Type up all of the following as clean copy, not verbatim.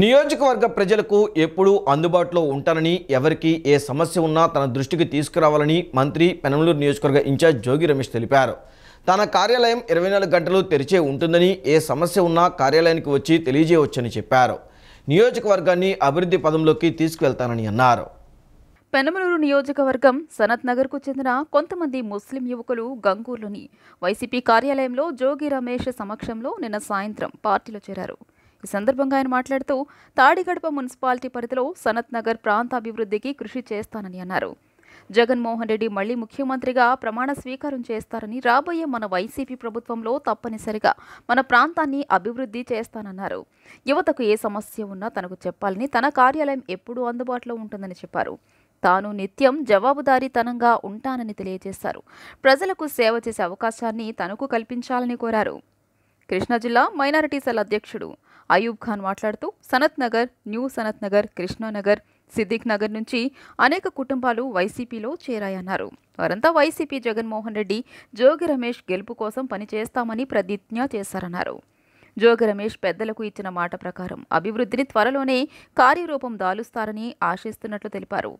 నియోజకవర్గ ప్రజలకు ఎప్పుడూ అందుబాటులో ఉంటానని, ఎవరికి ఏ సమస్య ఉన్నా తన దృష్టికి తీసుకురావాలని మంత్రి పెనమలూరు నియోజకవర్గ ఇన్ఛార్జ్ జోగి రమేష్ తెలిపారు. తన కార్యాలయం 24 గంటలు తెరిచే ఉంటుందని, ఏ సమస్య ఉన్నా కార్యాలయానికి వచ్చి తెలియజేయవచ్చని చెప్పారు. నియోజకవర్గాన్ని అభివృద్ధి పదంలోకి తీసుకువెళ్తానని అన్నారు. పెనమలూరు నియోజకవర్గం సనత్ నగర్కు చెందిన కొంతమంది ముస్లిం యువకులు గంగూర్లోని వైసీపీ కార్యాలయంలో జోగి రమేష్ సమక్షంలో నిన్న సాయంత్రం పార్టీలో చేరారు. ఈ సందర్భంగా ఆయన మాట్లాడుతూ తాడిగడప మున్సిపాలిటీ పరిధిలో సనత్ నగర్ ప్రాంత అభివృద్ధికి కృషి చేస్తానని అన్నారు. జగన్మోహన్ రెడ్డి మళ్లీ ముఖ్యమంత్రిగా ప్రమాణ స్వీకారం చేస్తారని, రాబోయే మన వైసీపీ ప్రభుత్వంలో తప్పనిసరిగా మన ప్రాంతాన్ని అభివృద్ధి చేస్తానన్నారు. యువతకు ఏ సమస్య ఉన్నా తనకు చెప్పాలని, తన కార్యాలయం ఎప్పుడూ అందుబాటులో ఉంటుందని చెప్పారు. తాను నిత్యం జవాబుదారీతనంగా ఉంటానని తెలియజేశారు. ప్రజలకు సేవ చేసే అవకాశాన్ని తనకు కల్పించాలని కోరారు. కృష్ణా జిల్లా మైనారిటీ సెల్ అధ్యక్షుడు అయూబ్ ఖాన్ మాట్లాడుతూ సనత్ నగర్, న్యూ సనత్ నగర్, కృష్ణానగర్, సిద్దిక్ నగర్ నుంచి అనేక కుటుంబాలు వైసీపీలో చేరాయన్నారు. వారంతా వైసీపీ జగన్మోహన్ రెడ్డి, జోగి రమేష్ గెలుపు కోసం పనిచేస్తామని ప్రతిజ్ఞ చేశారన్నారు. జోగి రమేష్ పెద్దలకు ఇచ్చిన మాట ప్రకారం అభివృద్ధిని త్వరలోనే కార్యరూపం దాలుస్తారని ఆశిస్తున్నట్లు తెలిపారు.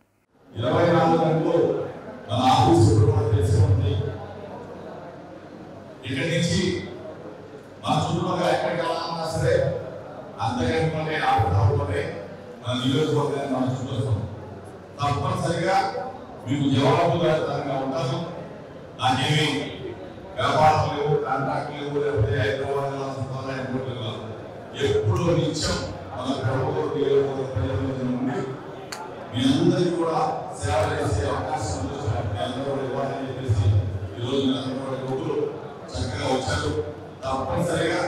తప్పనిసరిగా మీకు జవాబుదారీతనంగా ఉంటాను. నాకేమి వ్యాపారం లేవు, కాంట్రాక్ట్ లేవు, లేకపోతే హైదరాబాద్ ఎప్పుడు నిత్యం మన ప్రభుత్వం ప్రజల నుండి మీ అందరికీ కూడా సేవ చేసే అవకాశం అందరూ ఇవ్వాలని చెప్పేసి ఈరోజు యువకులు చక్కగా వచ్చారు. తప్పనిసరిగా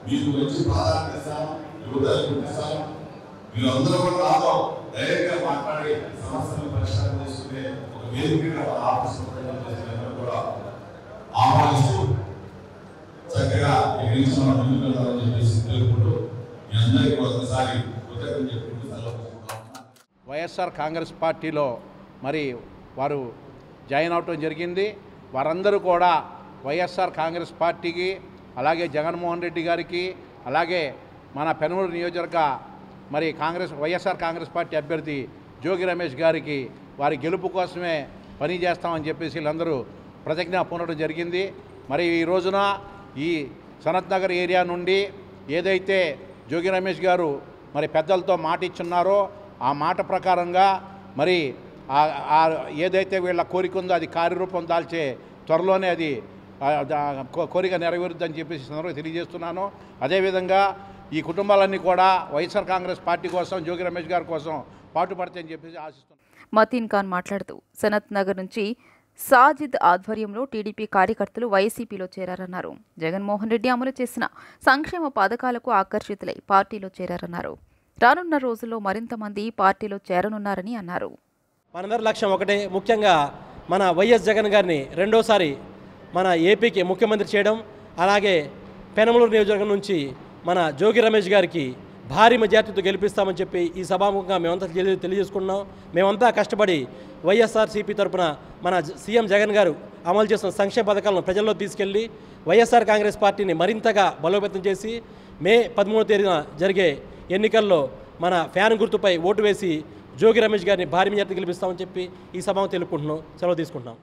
మీకు మంచి ప్రాధాన్యత ఇస్తాను, యువతలు గుర్తిస్తాను. మీరు అందరూ కూడా నాతో డైరెక్ట్ గా మాట్లాడి సమస్యలను పరిష్కారం చేసుకునే ఒక వేదికగా ఆఫీస్ కూడా ఆహ్వానిస్తూ చక్కగా ఎగిరించి మనం ముందుకు వెళ్తామని చెప్పేసి తెలుపుకుంటూ మీ అందరికీ ఒకసారి కృతజ్ఞతలు చెప్పుకుంటూ వైఎస్ఆర్ కాంగ్రెస్ పార్టీలో మరి వారు జాయిన్ అవటం జరిగింది. వారందరూ కూడా వైఎస్ఆర్ కాంగ్రెస్ పార్టీకి, అలాగే జగన్మోహన్ రెడ్డి గారికి, అలాగే మన పెనమలూరు నియోజకవర్గ మరి వైఎస్ఆర్ కాంగ్రెస్ పార్టీ అభ్యర్థి జోగి రమేష్ గారికి వారి గెలుపు కోసమే పని చేస్తామని చెప్పేసి వీళ్ళందరూ ప్రతిజ్ఞ పూనడం జరిగింది. మరి ఈ రోజున ఈ సనత్ నగర్ ఏరియా నుండి ఏదైతే జోగి రమేష్ గారు మరి పెద్దలతో మాట ఇచ్చున్నారో ఆ మాట ప్రకారంగా మరి ఏదైతే వీళ్ళ కోరిక ఉందో అది కార్యరూపం దాల్చే త్వరలోనే అది కోరిక నెరవేరుద్దని చెప్పేసి తెలియజేస్తున్నాను. అదేవిధంగా ఈ కుటుంబాలన్నీ కూడా వైఎస్ఆర్ కాంగ్రెస్ పార్టీ కోసం, జోగి రమేష్ గారి కోసం పాటుపడతాయని చెప్పేసి ఆశిస్తున్నాను. మతీన్ ఖాన్ మాట్లాడుతూ సనత్ నగర్ నుంచి సాజిద్ ఆధ్వర్యంలో టీడీపీ కార్యకర్తలు వైసీపీలో చేరారన్నారు. జగన్మోహన్ రెడ్డి అమలు చేసిన సంక్షేమ పథకాలకు ఆకర్షితులై పార్టీలో చేరారన్నారు. రానున్న రోజుల్లో మరింత మంది పార్టీలో చేరనున్నారని అన్నారు. మనందరి లక్ష్యం ఒకటే, ముఖ్యంగా మన వైఎస్ జగన్ గారిని రెండోసారి మన ఏపీకి ముఖ్యమంత్రి చేయడం, అలాగే పెనమలూరు నియోజకవర్గం నుంచి మన జోగి రమేష్ గారికి భారీ మెజార్టీతో గెలిపిస్తామని చెప్పి ఈ సభాముఖంగా మేమంతా తెలియజేసుకున్నాం. మేమంతా కష్టపడి వైఎస్ఆర్సీపీ తరఫున మన సీఎం జగన్ గారు అమలు చేసిన సంక్షేమ పథకాలను ప్రజల్లో తీసుకెళ్లి వైఎస్ఆర్ కాంగ్రెస్ పార్టీని మరింతగా బలోపేతం చేసి మే 13వ తేదీన జరిగే ఎన్నికల్లో మన ఫ్యాన్ గుర్తుపై ఓటు వేసి జోగి రమేష్ గారిని భారీ మెజార్టీ గెలిపిస్తామని చెప్పి ఈ సభను తెలుపుకుంటున్నాం. సెలవు తీసుకుంటున్నాం.